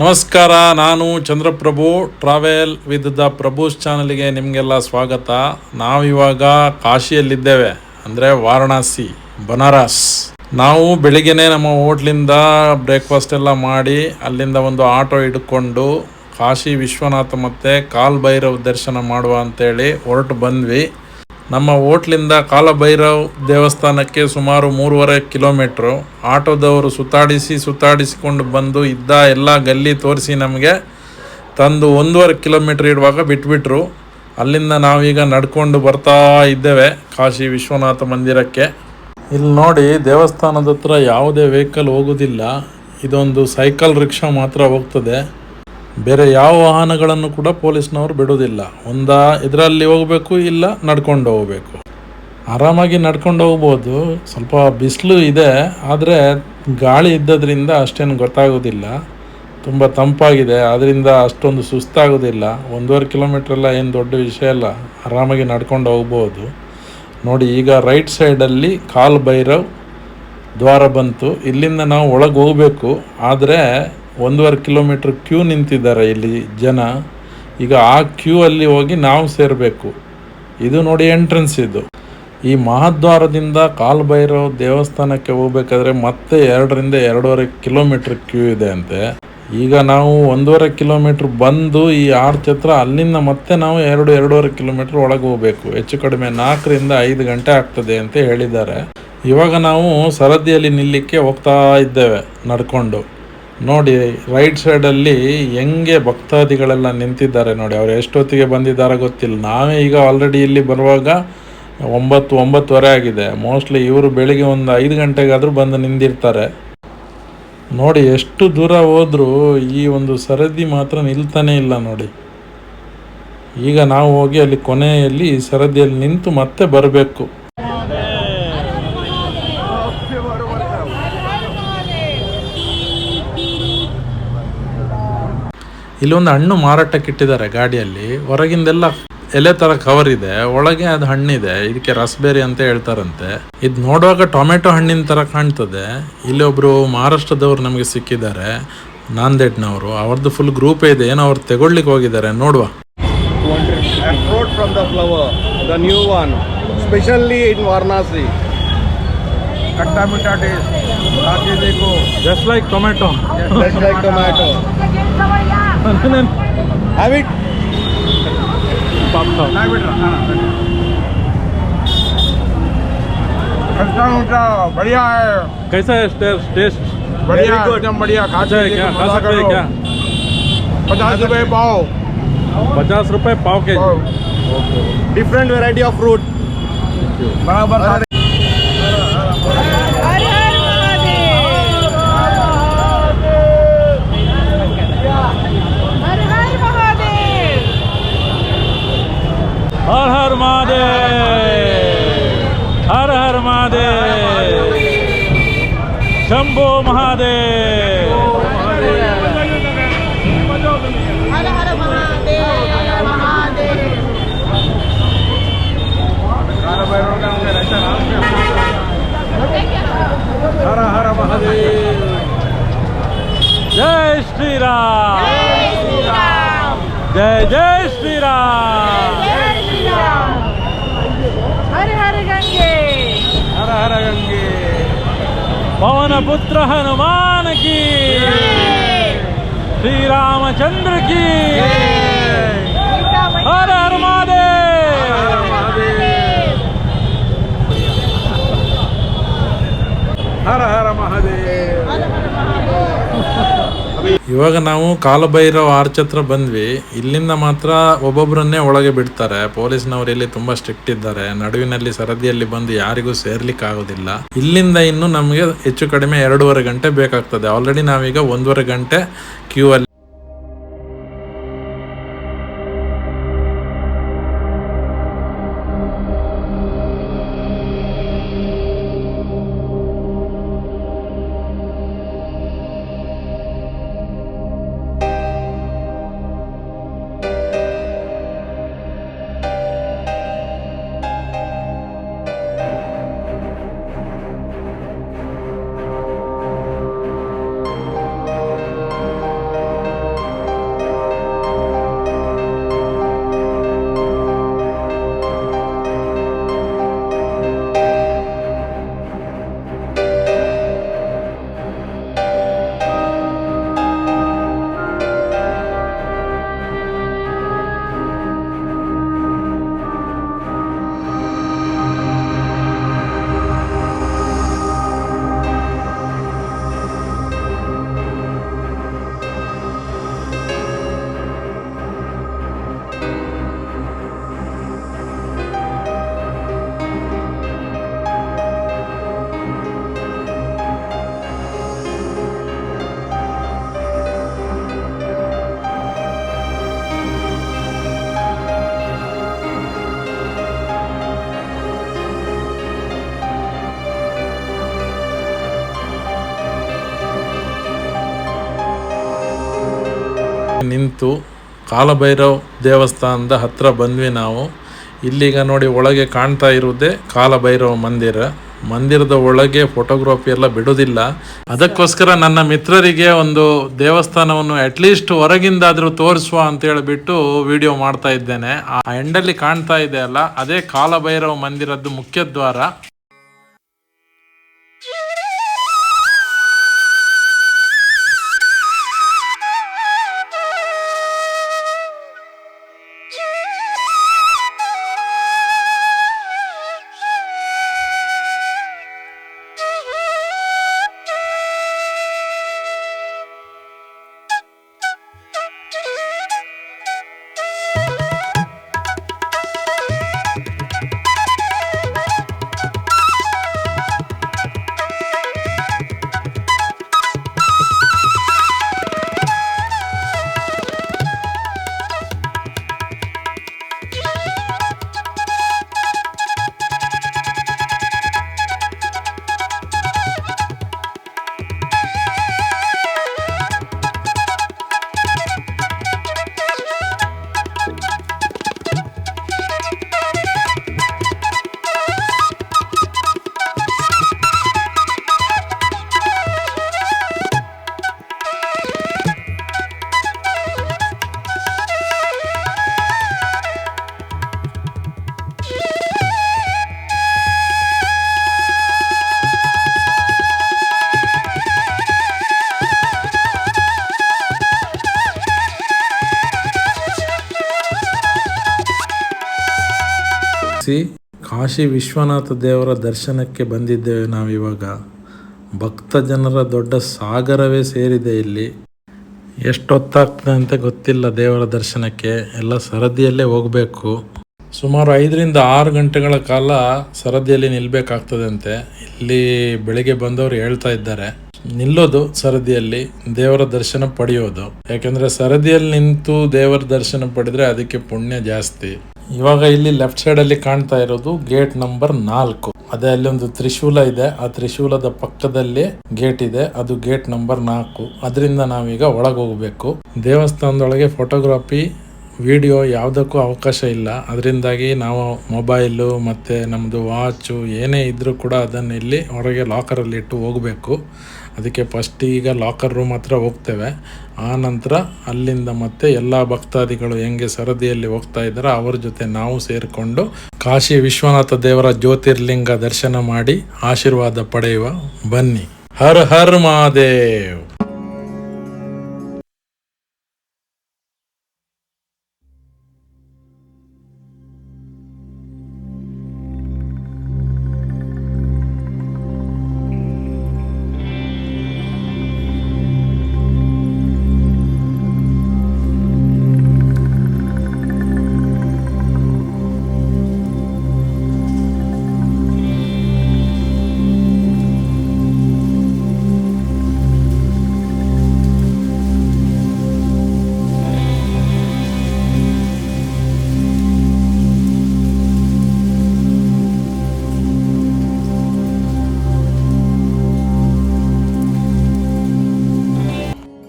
ನಮಸ್ಕಾರ, ನಾನು Chandraprabhu travel with the ಪ್ರಭುಸ್ ಚಾನಲ್ಗೆ ನಿಮಗೆಲ್ಲ ಸ್ವಾಗತ. ನಾವಿವಾಗ ಕಾಶಿಯಲ್ಲಿದ್ದೇವೆ, ಅಂದರೆ ವಾರಣಾಸಿ, ಬನಾರಸ್. ನಾವು ಬೆಳಿಗ್ಗೆನೇ ನಮ್ಮ ಹೋಟ್ಲಿಂದ ಬ್ರೇಕ್ಫಾಸ್ಟ್ ಎಲ್ಲ ಮಾಡಿ ಅಲ್ಲಿಂದ ಒಂದು ಆಟೋ ಹಿಡ್ಕೊಂಡು ಕಾಶಿ ವಿಶ್ವನಾಥ ಮತ್ತು ಕಾಲ್ ಭೈರವ್ ದರ್ಶನ ಮಾಡುವ ಅಂತೇಳಿ ಹೊರಟು ಬಂದ್ವಿ. ನಮ್ಮ ಹೋಟ್ಲಿಂದ ಕಾಲಭೈರವ್ ದೇವಸ್ಥಾನಕ್ಕೆ ಸುಮಾರು 3.5 ಕಿಲೋಮೀಟ್ರು. ಆಟೋದವರು ಸುತ್ತಾಡಿಸಿಕೊಂಡು ಬಂದು ಇದ್ದ ಎಲ್ಲ ಗಲ್ಲಿ ತೋರಿಸಿ ನಮಗೆ ತಂದು 1.5 ಕಿಲೋಮೀಟ್ರ್ ಇಡುವಾಗ ಬಿಟ್ಬಿಟ್ರು. ಅಲ್ಲಿಂದ ನಾವೀಗ ನಡ್ಕೊಂಡು ಬರ್ತಾ ಇದ್ದೇವೆ ಕಾಶಿ ವಿಶ್ವನಾಥ ಮಂದಿರಕ್ಕೆ. ಇಲ್ಲಿ ನೋಡಿ, ದೇವಸ್ಥಾನದ ಹತ್ರ ಯಾವುದೇ ವೆಹಿಕಲ್ ಹೋಗೋದಿಲ್ಲ. ಇದೊಂದು ಸೈಕಲ್ ರಿಕ್ಷಾ ಮಾತ್ರ ಹೋಗ್ತದೆ. ಬೇರೆ ಯಾವ ವಾಹನಗಳನ್ನು ಕೂಡ ಪೊಲೀಸ್ನವರು ಬಿಡೋದಿಲ್ಲ. ಇದರಲ್ಲಿ ಹೋಗಬೇಕು, ಇಲ್ಲ ನಡ್ಕೊಂಡು ಹೋಗಬೇಕು. ಆರಾಮಾಗಿ ನಡ್ಕೊಂಡು ಹೋಗ್ಬೋದು. ಸ್ವಲ್ಪ ಬಿಸಿಲು ಇದೆ, ಆದರೆ ಗಾಳಿ ಇದ್ದದ್ರಿಂದ ಅಷ್ಟೇನು ಗೊತ್ತಾಗೋದಿಲ್ಲ. ತುಂಬ ತಂಪಾಗಿದೆ, ಅದರಿಂದ ಅಷ್ಟೊಂದು ಸುಸ್ತಾಗೋದಿಲ್ಲ. 1.5 ಕಿಲೋಮೀಟ್ರೆಲ್ಲ ಏನು ದೊಡ್ಡ ವಿಷಯ ಇಲ್ಲ, ಆರಾಮಾಗಿ ನಡ್ಕೊಂಡು ಹೋಗ್ಬೋದು. ನೋಡಿ, ಈಗ ರೈಟ್ ಸೈಡಲ್ಲಿ ಕಾಲ್ ಭೈರವ್ ದ್ವಾರ ಬಂತು. ಇಲ್ಲಿಂದ ನಾವು ಒಳಗೆ ಹೋಗಬೇಕು, ಆದರೆ 1.5 ಕಿಲೋಮೀಟ್ರ್ ಕ್ಯೂ ನಿಂತಿದ್ದಾರೆ ಇಲ್ಲಿ ಜನ. ಈಗ ಆ ಕ್ಯೂ ಅಲ್ಲಿ ಹೋಗಿ ನಾವು ಸೇರಬೇಕು. ಇದು ನೋಡಿ ಎಂಟ್ರೆನ್ಸ್. ಇದು ಈ ಮಹಾದ್ವಾರದಿಂದ ಕಾಲ್ ಭೈರವ್ ದೇವಸ್ಥಾನಕ್ಕೆ ಹೋಗ್ಬೇಕಾದ್ರೆ ಮತ್ತೆ 2ರಿಂದ 2.5 ಕಿಲೋಮೀಟ್ರ್ ಕ್ಯೂ ಇದೆ ಅಂತೆ. ಈಗ ನಾವು 1.5 ಕಿಲೋಮೀಟ್ರ್ ಬಂದು ಈ ಆರ್ಚ್ ಹತ್ರ, ಅಲ್ಲಿಂದ ಮತ್ತೆ ನಾವು 2.5 ಕಿಲೋಮೀಟ್ರ್ ಒಳಗೆ ಹೋಗಬೇಕು. ಹೆಚ್ಚು ಕಡಿಮೆ 4ರಿಂದ 5 ಗಂಟೆ ಆಗ್ತದೆ ಅಂತ ಹೇಳಿದ್ದಾರೆ. ಇವಾಗ ನಾವು ಸರದಿಯಲ್ಲಿ ನಿಲ್ಲಕ್ಕೆ ಹೋಗ್ತಾ ಇದ್ದೇವೆ ನಡ್ಕೊಂಡು. ನೋಡಿ, ರೈಟ್ ಸೈಡಲ್ಲಿ ಹೆಂಗೆ ಭಕ್ತಾದಿಗಳೆಲ್ಲ ನಿಂತಿದ್ದಾರೆ ನೋಡಿ. ಅವ್ರು ಎಷ್ಟೊತ್ತಿಗೆ ಬಂದಿದ್ದಾರೆ ಗೊತ್ತಿಲ್ಲ. ನಾವೇ ಈಗ ಆಲ್ರೆಡಿ ಇಲ್ಲಿ ಬರುವಾಗ 9:30 ಆಗಿದೆ. ಮೋಸ್ಟ್ಲಿ ಇವರು ಬೆಳಿಗ್ಗೆ ಒಂದು 5 ಗಂಟೆಗಾದರೂ ಬಂದು ನಿಂತಿರ್ತಾರೆ. ನೋಡಿ, ಎಷ್ಟು ದೂರ ಹೋದರೂ ಈ ಒಂದು ಸರದಿ ಮಾತ್ರ ನಿಲ್ತಾನೇ ಇಲ್ಲ ನೋಡಿ. ಈಗ ನಾವು ಹೋಗಿ ಅಲ್ಲಿ ಕೊನೆಯಲ್ಲಿ ಸರದಿಯಲ್ಲಿ ನಿಂತು ಮತ್ತೆ ಬರಬೇಕು. ಇಲ್ಲೊಂದು ಹಣ್ಣು ಮಾರಾಟಕ್ಕೆ ಇಟ್ಟಿದ್ದಾರೆ ಗಾಡಿಯಲ್ಲಿ. ಹೊರಗಿಂದೆಲ್ಲ ಎಲೆ ಥರ ಕವರ್ ಇದೆ, ಒಳಗೆ ಅದು ಹಣ್ಣಿದೆ. ಇದಕ್ಕೆ ರಸ್ಬೇರಿ ಅಂತ ಹೇಳ್ತಾರಂತೆ. ಇದು ನೋಡುವಾಗ ಟೊಮೆಟೊ ಹಣ್ಣಿನ ಥರ ಕಾಣ್ತದೆ. ಇಲ್ಲಿ ಒಬ್ಬರು ಮಹಾರಾಷ್ಟ್ರದವ್ರು ನಮಗೆ ಸಿಕ್ಕಿದ್ದಾರೆ, ನಾಂದೇಡ್ನವರು. ಅವ್ರದ್ದು ಫುಲ್ ಗ್ರೂಪ್ ಇದೆ, ಏನೋ ಅವ್ರು ತಗೊಳ್ಳಿಕ್ಕೆ ಹೋಗಿದ್ದಾರೆ. ನೋಡುವ. Fruit from the flower, the new one, specially in Varanasi. Katta meetha taste. Taaki dekho. Just like tomato. Just like tomato. Have it. Have it. खट्टा मीठा बढ़िया है. कैसा है टेस्ट? बढ़िया, एकदम बढ़िया. खा सकते क्या? खा सकते हैं क्या? 50 रुपए पाव. 50 रुपए पाव के जी. Different variety of fruit. बराबर. हर हर महादेव, हर हर महादेव, शंभो महादेव. हर हर महादेव, महादेव. हर हर महादेव. जय श्री राम. जय जय श्री राम. हर हर गंगे. हर हर गंगे. पवन पुत्र हनुमान की, श्री रामचंद्र की. हर हर महादेव. हर हर महादेव. ಇವಾಗ ನಾವು ಕಾಲಭೈರವ್ ಆರ್ಚ್ ಹತ್ರ ಬಂದ್ವಿ. ಇಲ್ಲಿಂದ ಮಾತ್ರ ಒಬ್ಬೊಬ್ಬರನ್ನೇ ಒಳಗೆ ಬಿಡ್ತಾರೆ. ಪೊಲೀಸ್ನವರು ಇಲ್ಲಿ ತುಂಬಾ ಸ್ಟ್ರಿಕ್ಟ್ ಇದ್ದಾರೆ. ನಡುವಿನಲ್ಲಿ ಸರದಿಯಲ್ಲಿ ಬಂದು ಯಾರಿಗೂ ಸೇರ್ಲಿಕ್ಕೆ ಆಗೋದಿಲ್ಲ. ಇಲ್ಲಿಂದ ಇನ್ನು ನಮಗೆ ಹೆಚ್ಚು ಕಡಿಮೆ 2.5 ಗಂಟೆ ಬೇಕಾಗ್ತದೆ. ಆಲ್ರೆಡಿ ನಾವೀಗ 1.5 ಗಂಟೆ ಕ್ಯೂ ಅಲ್ಲಿ. ನಿಂತು ಕಾಲಭೈರವ್ ದೇವಸ್ಥಾನದ ಹತ್ರ ಬಂದ್ವಿ ನಾವು. ಇಲ್ಲಿಗ ನೋಡಿ ಒಳಗೆ ಕಾಣ್ತಾ ಇರುವುದೇ ಕಾಲಭೈರವ ಮಂದಿರದ ಒಳಗೆ ಫೋಟೋಗ್ರಫಿ ಎಲ್ಲ ಬಿಡೋದಿಲ್ಲ. ಅದಕ್ಕೋಸ್ಕರ ನನ್ನ ಮಿತ್ರರಿಗೆ ಒಂದು ದೇವಸ್ಥಾನವನ್ನು ಅಟ್ಲೀಸ್ಟ್ ಹೊರಗಿಂದಾದರೂ ತೋರಿಸುವ ಅಂತ ಹೇಳಿಬಿಟ್ಟು ವಿಡಿಯೋ ಮಾಡ್ತಾ ಇದ್ದೇನೆ. ಆ ಎಂಡಲ್ಲಿ ಕಾಣ್ತಾ ಇದೆ ಅಲ್ಲ, ಅದೇ ಕಾಲಭೈರವ ಮಂದಿರದ್ದು ಮುಖ್ಯ ದ್ವಾರ. ಕಾಶಿ ವಿಶ್ವನಾಥ ದೇವರ ದರ್ಶನಕ್ಕೆ ಬಂದಿದ್ದೇವೆ ನಾವಿವಾಗ. ಭಕ್ತ ಜನರ ದೊಡ್ಡ ಸಾಗರವೇ ಸೇರಿದೆ ಇಲ್ಲಿ. ಎಷ್ಟೊತ್ತಾಗ್ತದೆ ಅಂತ ಗೊತ್ತಿಲ್ಲ ದೇವರ ದರ್ಶನಕ್ಕೆ. ಎಲ್ಲ ಸರದಿಯಲ್ಲೇ ಹೋಗಬೇಕು. ಸುಮಾರು 5ರಿಂದ 6 ಗಂಟೆಗಳ ಕಾಲ ಸರದಿಯಲ್ಲಿ ನಿಲ್ಲಬೇಕಾಗ್ತದೆ ಅಂತೆ. ಇಲ್ಲಿ ಬೆಳಿಗ್ಗೆ ಬಂದವರು ಹೇಳ್ತಾ ಇದ್ದಾರೆ ನಿಲ್ಲೋದು ಸರದಿಯಲ್ಲಿ, ದೇವರ ದರ್ಶನ ಪಡೆಯೋದು. ಯಾಕೆಂದರೆ ಸರದಿಯಲ್ಲಿ ನಿಂತು ದೇವರ ದರ್ಶನ ಪಡೆದ್ರೆ ಅದಕ್ಕೆ ಪುಣ್ಯ ಜಾಸ್ತಿ. ಇವಾಗ ಇಲ್ಲಿ ಲೆಫ್ಟ್ ಸೈಡಲ್ಲಿ ಕಾಣ್ತಾ ಇರೋದು ಗೇಟ್ ನಂಬರ್ 4. ಅದೇ ಅಲ್ಲಿ ಒಂದು ತ್ರಿಶೂಲ ಇದೆ, ಆ ತ್ರಿಶೂಲದ ಪಕ್ಕದಲ್ಲಿ ಗೇಟ್ ಇದೆ, ಅದು ಗೇಟ್ ನಂಬರ್ 4. ಅದರಿಂದ ನಾವೀಗ ಒಳಗೆ ಹೋಗಬೇಕು. ದೇವಸ್ಥಾನದೊಳಗೆ ಫೋಟೋಗ್ರಫಿ ವಿಡಿಯೋ ಯಾವುದಕ್ಕೂ ಅವಕಾಶ ಇಲ್ಲ. ಅದರಿಂದಾಗಿ ನಾವು ಮೊಬೈಲು ಮತ್ತು ನಮ್ಮದು ವಾಚು ಏನೇ ಇದ್ದರೂ ಕೂಡ ಅದನ್ನು ಇಲ್ಲಿ ಹೊರಗೆ ಲಾಕರಲ್ಲಿ ಇಟ್ಟು ಹೋಗಬೇಕು. ಅದಕ್ಕೆ ಫಸ್ಟ್ ಈಗ ಲಾಕರ್ ರೂಮ್ ಹತ್ರ ಹೋಗ್ತೇವೆ. ಆ ನಂತರ ಅಲ್ಲಿಂದ ಮತ್ತೆ ಎಲ್ಲ ಭಕ್ತಾದಿಗಳು ಹೆಂಗೆ ಸರದಿಯಲ್ಲಿ ಹೋಗ್ತಾ ಇದ್ದಾರೆ ಅವ್ರ ಜೊತೆ ನಾವು ಸೇರಿಕೊಂಡು ಕಾಶಿ ವಿಶ್ವನಾಥ ದೇವರ ಜ್ಯೋತಿರ್ಲಿಂಗ ದರ್ಶನ ಮಾಡಿ ಆಶೀರ್ವಾದ ಪಡೆಯುವ. ಬನ್ನಿ. ಹರ್ ಹರ್ ಮಹಾದೇವ್.